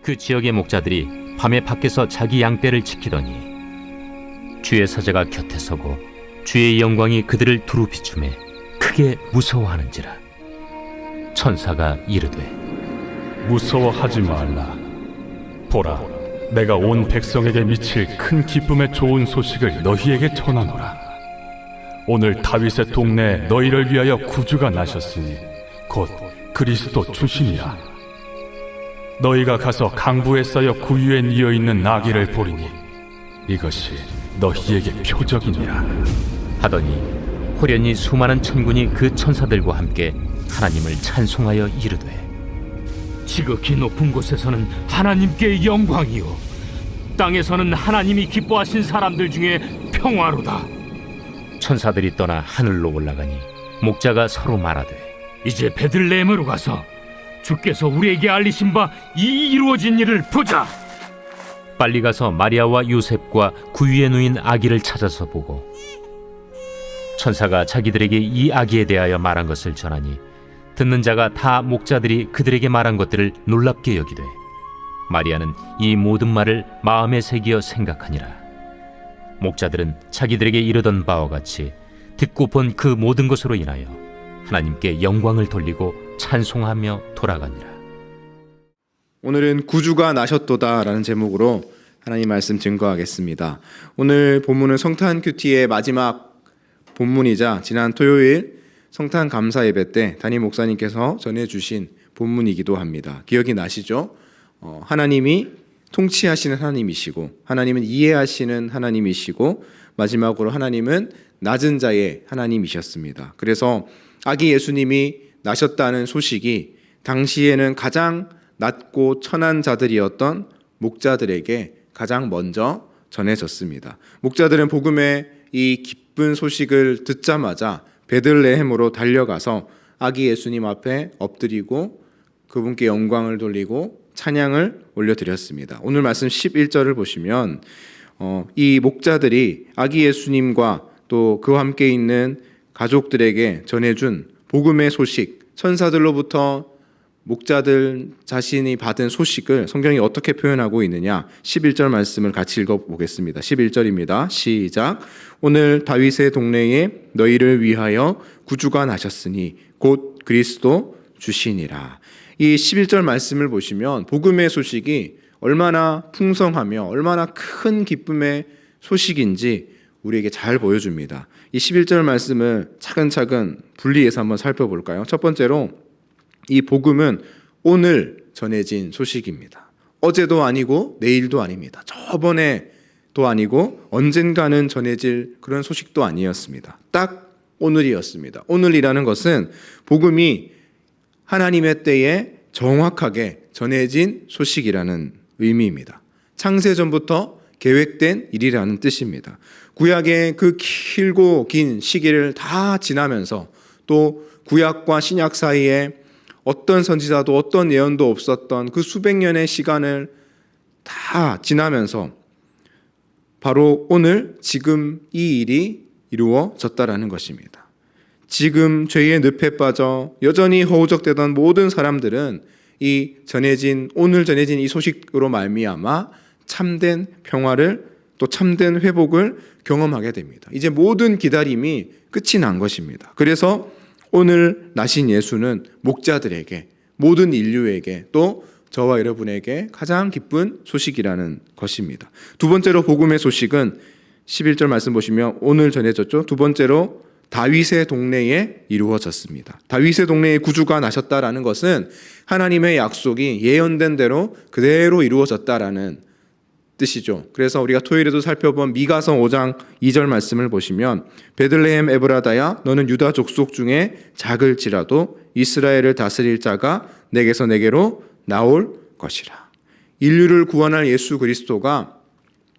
그 지역의 목자들이 밤에 밖에서 자기 양떼를 지키더니 주의 사자가 곁에 서고 주의 영광이 그들을 두루 비추매 크게 무서워하는지라. 천사가 이르되 무서워하지 말라. 보라, 내가 온 백성에게 미칠 큰 기쁨의 좋은 소식을 너희에게 전하노라. 오늘 다윗의 동네에 너희를 위하여 구주가 나셨으니 곧 그리스도 주시니라. 너희가 가서 강부에 쌓여 구유에 뉘어 있는 나귀를 보리니 이것이 너희에게 표적이니라. 하더니 호련히 수많은 천군이 그 천사들과 함께 하나님을 찬송하여 이르되 지극히 높은 곳에서는 하나님께 영광이요 땅에서는 하나님이 기뻐하신 사람들 중에 평화로다. 천사들이 떠나 하늘로 올라가니 목자가 서로 말하되 이제 베들레헴으로 가서 주께서 우리에게 알리신 바 이 이루어진 일을 보자. 빨리 가서 마리아와 요셉과 구유에 누인 아기를 찾아서 보고 천사가 자기들에게 이 아기에 대하여 말한 것을 전하니 듣는 자가 다 목자들이 그들에게 말한 것들을 놀랍게 여기되 마리아는 이 모든 말을 마음에 새기어 생각하니라. 목자들은 자기들에게 이르던 바와 같이 듣고 본 그 모든 것으로 인하여 하나님께 영광을 돌리고 찬송하며 돌아가니라. 오늘은 구주가 나셨도다 라는 제목으로 하나님 말씀 증거하겠습니다. 오늘 본문은 성탄 큐티의 마지막 본문이자 지난 토요일 성탄 감사 예배 때 담임 목사님께서 전해주신 본문이기도 합니다. 기억이 나시죠? 하나님이 통치하시는 하나님이시고 하나님은 이해하시는 하나님이시고 마지막으로 하나님은 낮은 자의 하나님이셨습니다. 그래서 아기 예수님이 나셨다는 소식이 당시에는 가장 낮고 천한 자들이었던 목자들에게 가장 먼저 전해졌습니다. 목자들은 복음의 이 기쁜 소식을 듣자마자 베들레헴으로 달려가서 아기 예수님 앞에 엎드리고 그분께 영광을 돌리고 찬양을 올려드렸습니다. 오늘 말씀 11절을 보시면 이 목자들이 아기 예수님과 또 그와 함께 있는 가족들에게 전해준 복음의 소식, 천사들로부터 목자들 자신이 받은 소식을 성경이 어떻게 표현하고 있느냐, 11절 말씀을 같이 읽어보겠습니다. 11절입니다. 시작. 오늘 다윗의 동네에 너희를 위하여 구주가 나셨으니 곧 그리스도 주시니라. 이 11절 말씀을 보시면 복음의 소식이 얼마나 풍성하며 얼마나 큰 기쁨의 소식인지 우리에게 잘 보여줍니다. 이 11절 말씀을 차근차근 분리해서 한번 살펴볼까요? 첫 번째로 이 복음은 오늘 전해진 소식입니다. 어제도 아니고 내일도 아닙니다. 저번에도 아니고 언젠가는 전해질 그런 소식도 아니었습니다. 딱 오늘이었습니다. 오늘이라는 것은 복음이 하나님의 때에 정확하게 전해진 소식이라는 의미입니다. 창세전부터 계획된 일이라는 뜻입니다. 구약의 그 길고 긴 시기를 다 지나면서 또 구약과 신약 사이에 어떤 선지자도 어떤 예언도 없었던 그 수백 년의 시간을 다 지나면서 바로 오늘 지금 이 일이 이루어졌다라는 것입니다. 지금 죄의 늪에 빠져 여전히 허우적대던 모든 사람들은 오늘 전해진 이 소식으로 말미암아 참된 평화를 또 참된 회복을 경험하게 됩니다. 이제 모든 기다림이 끝이 난 것입니다. 그래서 오늘 나신 예수는 목자들에게, 모든 인류에게, 또 저와 여러분에게 가장 기쁜 소식이라는 것입니다. 두 번째로 복음의 소식은 11절 말씀 보시면 오늘 전해졌죠. 두 번째로 다윗의 동네에 이루어졌습니다. 다윗의 동네에 구주가 나셨다라는 것은 하나님의 약속이 예언된 대로 그대로 이루어졌다라는 뜻이죠. 그래서 우리가 토요일에도 살펴본 미가서 5장 2절 말씀을 보시면 베들레헴 에브라다야 너는 유다 족속 중에 작을지라도 이스라엘을 다스릴 자가 내게서 내게로 나올 것이라. 인류를 구원할 예수 그리스도가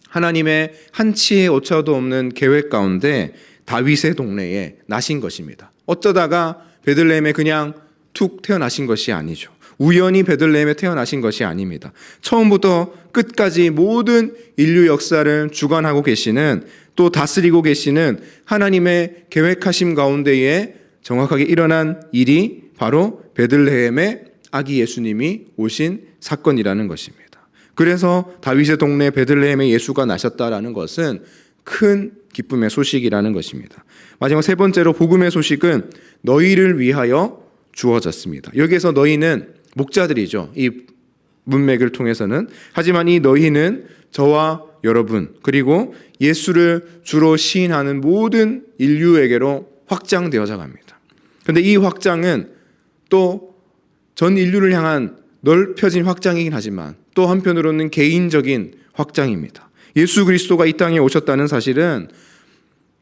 하나님의 한치의 오차도 없는 계획 가운데 다윗의 동네에 나신 것입니다. 어쩌다가 베들레헴에 그냥 툭 태어나신 것이 아니죠. 우연히 베들레헴에 태어나신 것이 아닙니다. 처음부터 끝까지 모든 인류 역사를 주관하고 계시는, 또 다스리고 계시는 하나님의 계획하심 가운데에 정확하게 일어난 일이 바로 베들레헴에 아기 예수님이 오신 사건이라는 것입니다. 그래서 다윗의 동네 베들레헴에 예수가 나셨다라는 것은 큰 기쁨의 소식이라는 것입니다. 마지막 세 번째로 복음의 소식은 너희를 위하여 주어졌습니다. 여기에서 너희는 목자들이죠. 이 문맥을 통해서는. 하지만 이 너희는 저와 여러분 그리고 예수를 주로 시인하는 모든 인류에게로 확장되어져 갑니다. 그런데 이 확장은 또 전 인류를 향한 넓혀진 확장이긴 하지만 또 한편으로는 개인적인 확장입니다. 예수 그리스도가 이 땅에 오셨다는 사실은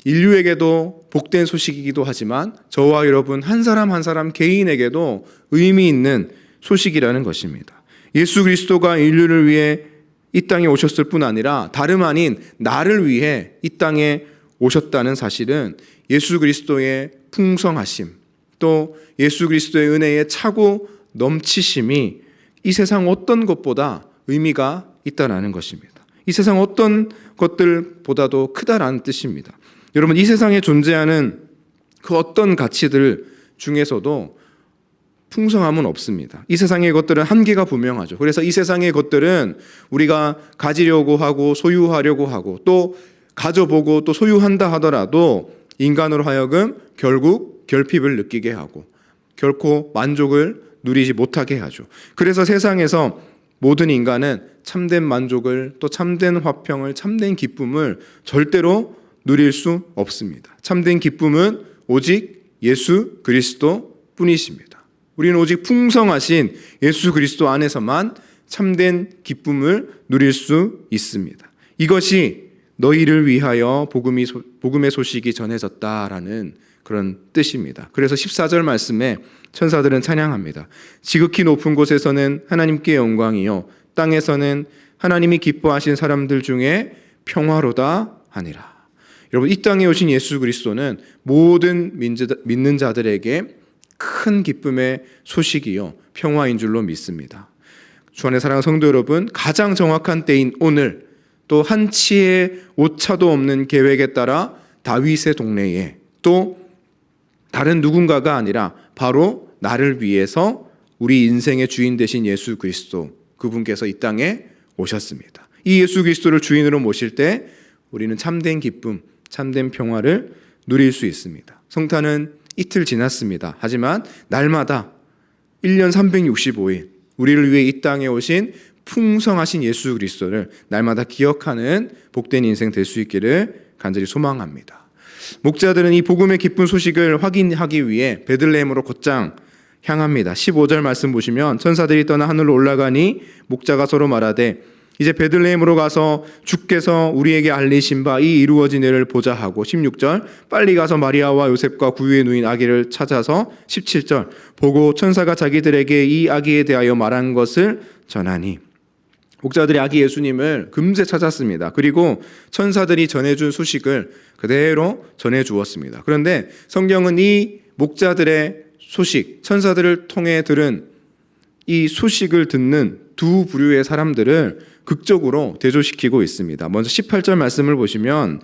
인류에게도 복된 소식이기도 하지만 저와 여러분 한 사람 한 사람 개인에게도 의미 있는 소식이라는 것입니다. 예수 그리스도가 인류를 위해 이 땅에 오셨을 뿐 아니라 다름 아닌 나를 위해 이 땅에 오셨다는 사실은 예수 그리스도의 풍성하심 또 예수 그리스도의 은혜의 차고 넘치심이 이 세상 어떤 것보다 의미가 있다라는 것입니다. 이 세상 어떤 것들보다도 크다라는 뜻입니다. 여러분 이 세상에 존재하는 그 어떤 가치들 중에서도 풍성함은 없습니다. 이 세상의 것들은 한계가 분명하죠. 그래서 이 세상의 것들은 우리가 가지려고 하고 소유하려고 하고 또 가져보고 또 소유한다 하더라도 인간으로 하여금 결국 결핍을 느끼게 하고 결코 만족을 누리지 못하게 하죠. 그래서 세상에서 모든 인간은 참된 만족을 또 참된 화평을 참된 기쁨을 절대로 누릴 수 없습니다. 참된 기쁨은 오직 예수 그리스도 뿐이십니다. 우리는 오직 풍성하신 예수 그리스도 안에서만 참된 기쁨을 누릴 수 있습니다. 이것이 너희를 위하여 복음의 소식이 전해졌다라는 그런 뜻입니다. 그래서 14절 말씀에 천사들은 찬양합니다. 지극히 높은 곳에서는 하나님께 영광이요 땅에서는 하나님이 기뻐하신 사람들 중에 평화로다 하니라. 여러분 이 땅에 오신 예수 그리스도는 모든 믿는 자들에게 큰 기쁨의 소식이요 평화인 줄로 믿습니다. 주 안에 사랑하는 성도 여러분, 가장 정확한 때인 오늘 또 한치의 오차도 없는 계획에 따라 다윗의 동네에 또 다른 누군가가 아니라 바로 나를 위해서 우리 인생의 주인 되신 예수 그리스도 그분께서 이 땅에 오셨습니다. 이 예수 그리스도를 주인으로 모실 때 우리는 참된 기쁨, 참된 평화를 누릴 수 있습니다. 성탄은 이틀 지났습니다. 하지만 날마다 1년 365일 우리를 위해 이 땅에 오신 풍성하신 예수 그리스도를 날마다 기억하는 복된 인생 될 수 있기를 간절히 소망합니다. 목자들은 이 복음의 기쁜 소식을 확인하기 위해 베들레헴으로 곧장 향합니다. 15절 말씀 보시면 천사들이 떠나 하늘로 올라가니 목자가 서로 말하되 이제 베들레헴으로 가서 주께서 우리에게 알리신 바 이 이루어진 일을 보자 하고 16절 빨리 가서 마리아와 요셉과 구유에 누인 아기를 찾아서 17절 보고 천사가 자기들에게 이 아기에 대하여 말한 것을 전하니 목자들이 아기 예수님을 금세 찾았습니다. 그리고 천사들이 전해준 소식을 그대로 전해주었습니다. 그런데 성경은 이 목자들의 소식, 천사들을 통해 들은 이 소식을 듣는 두 부류의 사람들을 극적으로 대조시키고 있습니다. 먼저 18절 말씀을 보시면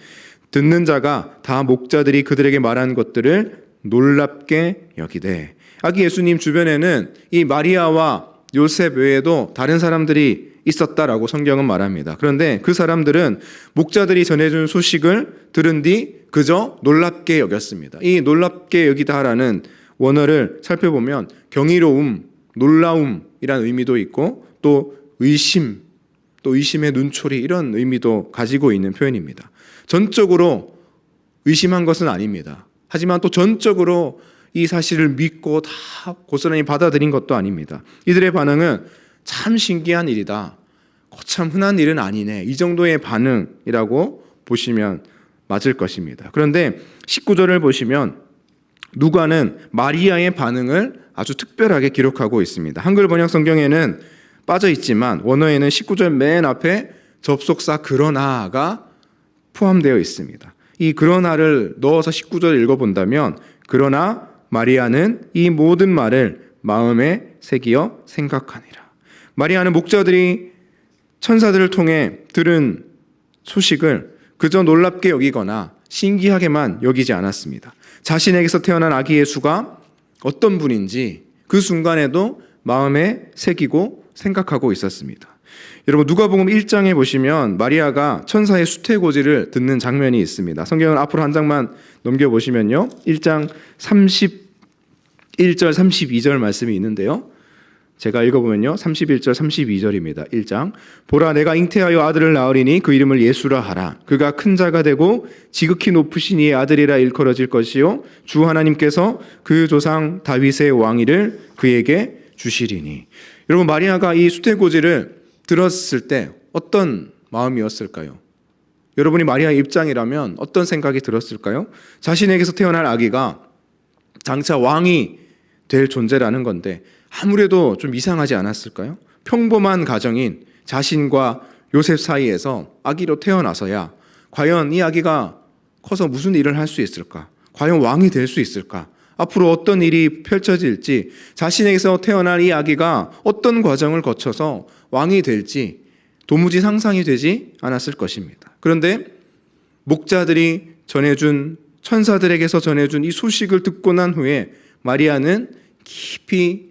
듣는 자가 다 목자들이 그들에게 말한 것들을 놀랍게 여기되 아기 예수님 주변에는 이 마리아와 요셉 외에도 다른 사람들이 있었다라고 성경은 말합니다. 그런데 그 사람들은 목자들이 전해준 소식을 들은 뒤 그저 놀랍게 여겼습니다. 이 놀랍게 여기다라는 원어를 살펴보면 경이로움, 놀라움이라는 의미도 있고 또 의심, 또 의심의 눈초리 이런 의미도 가지고 있는 표현입니다. 전적으로 의심한 것은 아닙니다. 하지만 또 전적으로 이 사실을 믿고 다 고스란히 받아들인 것도 아닙니다. 이들의 반응은 참 신기한 일이다. 참 흔한 일은 아니네. 이 정도의 반응이라고 보시면 맞을 것입니다. 그런데 19절을 보시면 누가는 마리아의 반응을 아주 특별하게 기록하고 있습니다. 한글 번역 성경에는 빠져 있지만 원어에는 19절 맨 앞에 접속사 그러나가 포함되어 있습니다. 이 그러나를 넣어서 19절 읽어본다면 그러나 마리아는 이 모든 말을 마음에 새기어 생각하니라. 마리아는 목자들이 천사들을 통해 들은 소식을 그저 놀랍게 여기거나 신기하게만 여기지 않았습니다. 자신에게서 태어난 아기 예수가 어떤 분인지 그 순간에도 마음에 새기고 생각하고 있었습니다. 여러분 누가복음 1장에 보시면 마리아가 천사의 수태고지를 듣는 장면이 있습니다. 성경을 앞으로 한 장만 넘겨보시면요. 1장 31절 32절 말씀이 있는데요. 제가 읽어보면요. 31절 32절입니다. 1장 보라 내가 잉태하여 아들을 낳으리니 그 이름을 예수라 하라. 그가 큰 자가 되고 지극히 높으신 이의 아들이라 일컬어질 것이요 주 하나님께서 그 조상 다윗의 왕위를 그에게 주시리니. 여러분 마리아가 이 수태고지를 들었을 때 어떤 마음이었을까요? 여러분이 마리아의 입장이라면 어떤 생각이 들었을까요? 자신에게서 태어날 아기가 장차 왕이 될 존재라는 건데 아무래도 좀 이상하지 않았을까요? 평범한 가정인 자신과 요셉 사이에서 아기로 태어나서야 과연 이 아기가 커서 무슨 일을 할 수 있을까? 과연 왕이 될 수 있을까? 앞으로 어떤 일이 펼쳐질지, 자신에게서 태어날 이 아기가 어떤 과정을 거쳐서 왕이 될지 도무지 상상이 되지 않았을 것입니다. 그런데 목자들이 전해준, 천사들에게서 전해준 이 소식을 듣고 난 후에 마리아는 깊이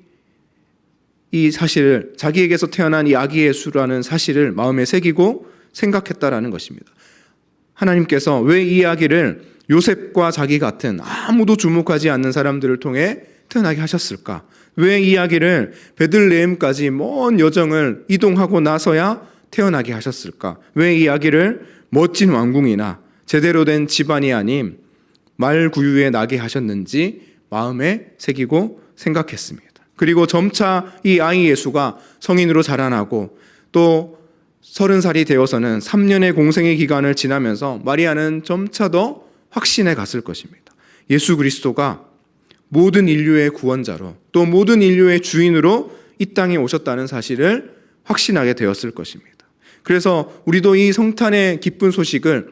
이 사실을, 자기에게서 태어난 이 아기 예수라는 사실을 마음에 새기고 생각했다라는 것입니다. 하나님께서 왜 이 아기를 요셉과 자기 같은 아무도 주목하지 않는 사람들을 통해 태어나게 하셨을까? 왜 이 아기를 베들레헴까지 먼 여정을 이동하고 나서야 태어나게 하셨을까? 왜 이 아기를 멋진 왕궁이나 제대로 된 집안이 아닌 말구유에 나게 하셨는지 마음에 새기고 생각했습니다. 그리고 점차 이 아이 예수가 성인으로 자라나고 또 30살이 되어서는 3년의 공생의 기간을 지나면서 마리아는 점차 더 확신해 갔을 것입니다. 예수 그리스도가 모든 인류의 구원자로 또 모든 인류의 주인으로 이 땅에 오셨다는 사실을 확신하게 되었을 것입니다. 그래서 우리도 이 성탄의 기쁜 소식을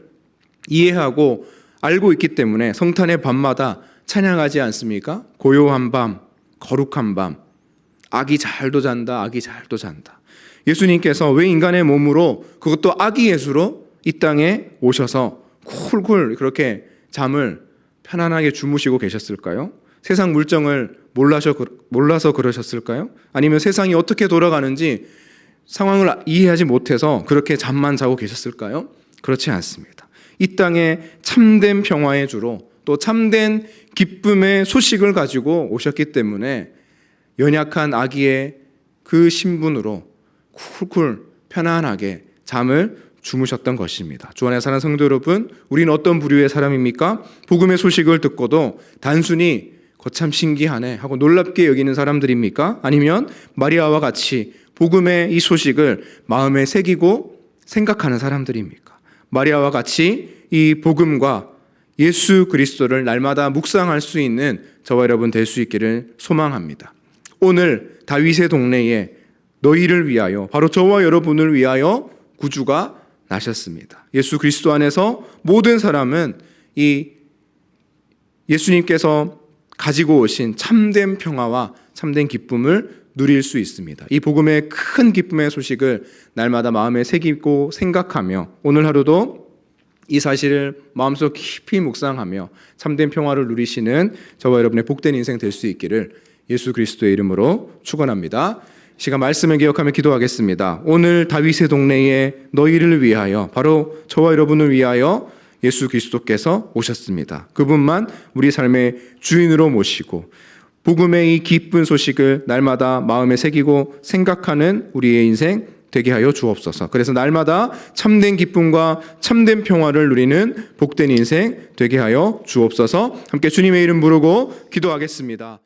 이해하고 알고 있기 때문에 성탄의 밤마다 찬양하지 않습니까? 고요한 밤, 거룩한 밤, 아기 잘도 잔다, 아기 잘도 잔다. 예수님께서 왜 인간의 몸으로, 그것도 아기 예수로 이 땅에 오셔서 쿨쿨 그렇게 잠을 편안하게 주무시고 계셨을까요? 세상 물정을 몰라서 그러셨을까요? 아니면 세상이 어떻게 돌아가는지 상황을 이해하지 못해서 그렇게 잠만 자고 계셨을까요? 그렇지 않습니다. 이 땅에 참된 평화의 주로 또 참된 기쁨의 소식을 가지고 오셨기 때문에 연약한 아기의 그 신분으로 쿨쿨 편안하게 잠을 주무셨던 것입니다. 주 안에 사는 성도 여러분, 우리는 어떤 부류의 사람입니까? 복음의 소식을 듣고도 단순히 거참 신기하네 하고 놀랍게 여기는 사람들입니까? 아니면 마리아와 같이 복음의 이 소식을 마음에 새기고 생각하는 사람들입니까? 마리아와 같이 이 복음과 예수 그리스도를 날마다 묵상할 수 있는 저와 여러분 될 수 있기를 소망합니다. 오늘 다윗의 동네에 너희를 위하여, 바로 저와 여러분을 위하여 구주가 나셨습니다. 예수 그리스도 안에서 모든 사람은 이 예수님께서 가지고 오신 참된 평화와 참된 기쁨을 누릴 수 있습니다. 이 복음의 큰 기쁨의 소식을 날마다 마음에 새기고 생각하며 오늘 하루도 이 사실을 마음속 깊이 묵상하며 참된 평화를 누리시는 저와 여러분의 복된 인생 될 수 있기를 예수 그리스도의 이름으로 축원합니다. 시간 말씀을 기억하며 기도하겠습니다. 오늘 다윗의 동네에 너희를 위하여, 바로 저와 여러분을 위하여 예수 그리스도께서 오셨습니다. 그분만 우리 삶의 주인으로 모시고 복음의 이 기쁜 소식을 날마다 마음에 새기고 생각하는 우리의 인생 되게 하여 주옵소서. 그래서 날마다 참된 기쁨과 참된 평화를 누리는 복된 인생 되게 하여 주옵소서. 함께 주님의 이름 부르고 기도하겠습니다.